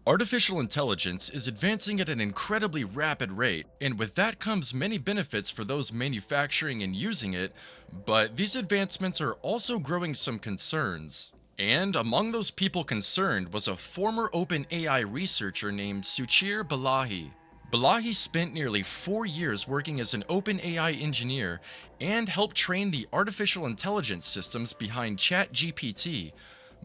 Artificial intelligence is advancing at an incredibly rapid rate, and with that comes many benefits for those manufacturing and using it, but these advancements are also growing some concerns. And among those people concerned was a former OpenAI researcher named Suchir Balaji. Balaji spent nearly 4 years working as an OpenAI engineer and helped train the artificial intelligence systems behind ChatGPT,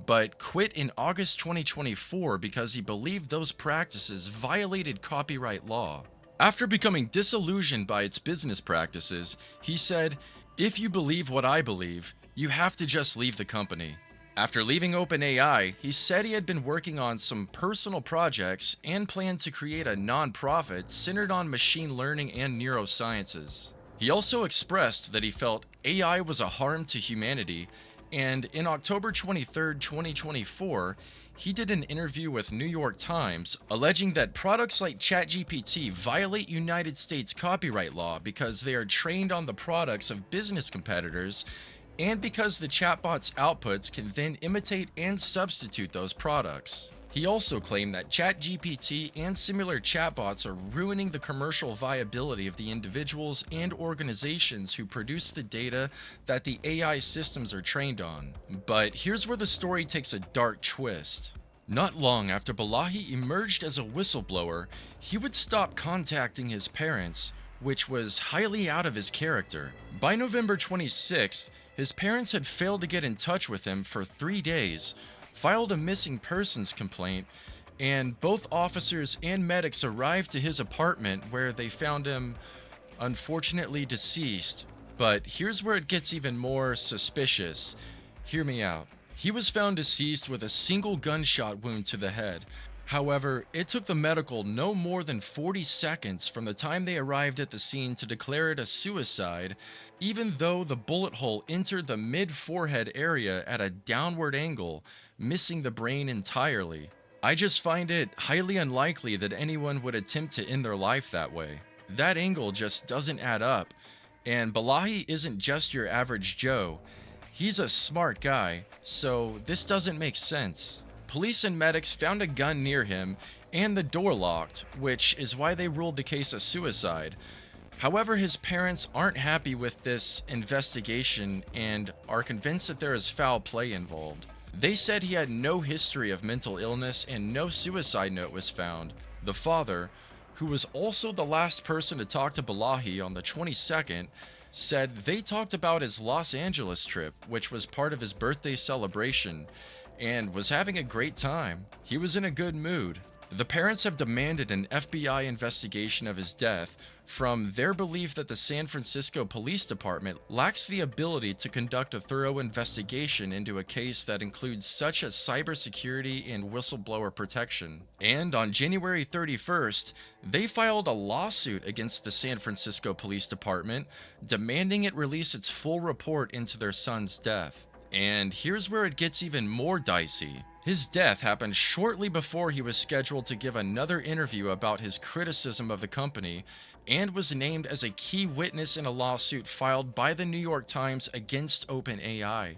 but quit in August 2024 because he believed those practices violated copyright law. After becoming disillusioned by its business practices, he said, "If you believe what I believe, you have to just leave the company." After leaving OpenAI, he said he had been working on some personal projects and planned to create a non-profit centered on machine learning and neurosciences. He also expressed that he felt AI was a harm to humanity, and in October 23, 2024, he did an interview with New York Times alleging that products like ChatGPT violate United States copyright law because they are trained on the products of business competitors and because the chatbot's outputs can then imitate and substitute those products. He also claimed that ChatGPT and similar chatbots are ruining the commercial viability of the individuals and organizations who produce the data that the AI systems are trained on. But here's where the story takes a dark twist. Not long after Balaji emerged as a whistleblower, he would stop contacting his parents, which was highly out of his character. By November 26th, his parents had failed to get in touch with him for 3 days, filed a missing persons complaint, and both officers and medics arrived to his apartment where they found him, unfortunately, deceased. But here's where it gets even more suspicious. Hear me out. He was found deceased with a single gunshot wound to the head. However, it took the medical no more than 40 seconds from the time they arrived at the scene to declare it a suicide, even though the bullet hole entered the mid-forehead area at a downward angle, missing the brain entirely. I just find it highly unlikely that anyone would attempt to end their life that way. That angle just doesn't add up, and Balaji isn't just your average Joe. He's a smart guy, so this doesn't make sense. Police and medics found a gun near him and the door locked, which is why they ruled the case a suicide. However, his parents aren't happy with this investigation and are convinced that there is foul play involved. They said he had no history of mental illness and no suicide note was found. The father, who was also the last person to talk to Balaji on the 22nd, said they talked about his Los Angeles trip, which was part of his birthday celebration, and was having a great time. He was in a good mood. The parents have demanded an FBI investigation of his death from their belief that the San Francisco Police Department lacks the ability to conduct a thorough investigation into a case that includes such as cybersecurity and whistleblower protection. And on January 31st, they filed a lawsuit against the San Francisco Police Department, demanding it release its full report into their son's death. And here's where it gets even more dicey. His death happened shortly before he was scheduled to give another interview about his criticism of the company and was named as a key witness in a lawsuit filed by the New York Times against OpenAI.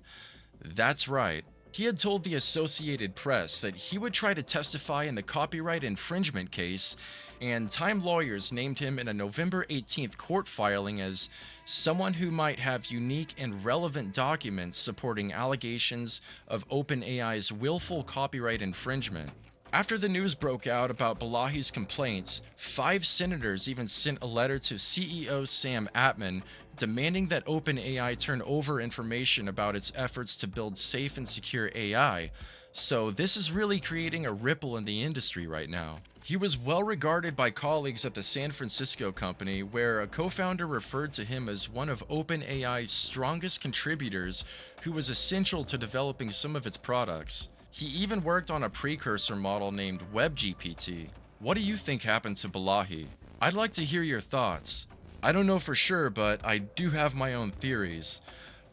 That's right. He had told the Associated Press that he would try to testify in the copyright infringement case, and Time lawyers named him in a November 18th court filing as someone who might have unique and relevant documents supporting allegations of OpenAI's willful copyright infringement. After the news broke out about Balaji's complaints, 5 senators even sent a letter to CEO Sam Altman demanding that OpenAI turn over information about its efforts to build safe and secure AI. So this is really creating a ripple in the industry right now. He was well regarded by colleagues at the San Francisco company, where a co-founder referred to him as one of OpenAI's strongest contributors who was essential to developing some of its products. He even worked on a precursor model named WebGPT. What do you think happened to Balaji? I'd like to hear your thoughts. I don't know for sure, but I do have my own theories.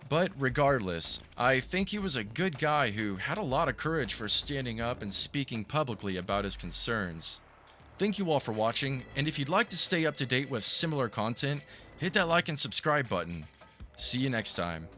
But regardless, I think he was a good guy who had a lot of courage for standing up and speaking publicly about his concerns. Thank you all for watching, and if you'd like to stay up to date with similar content, hit that like and subscribe button. See you next time.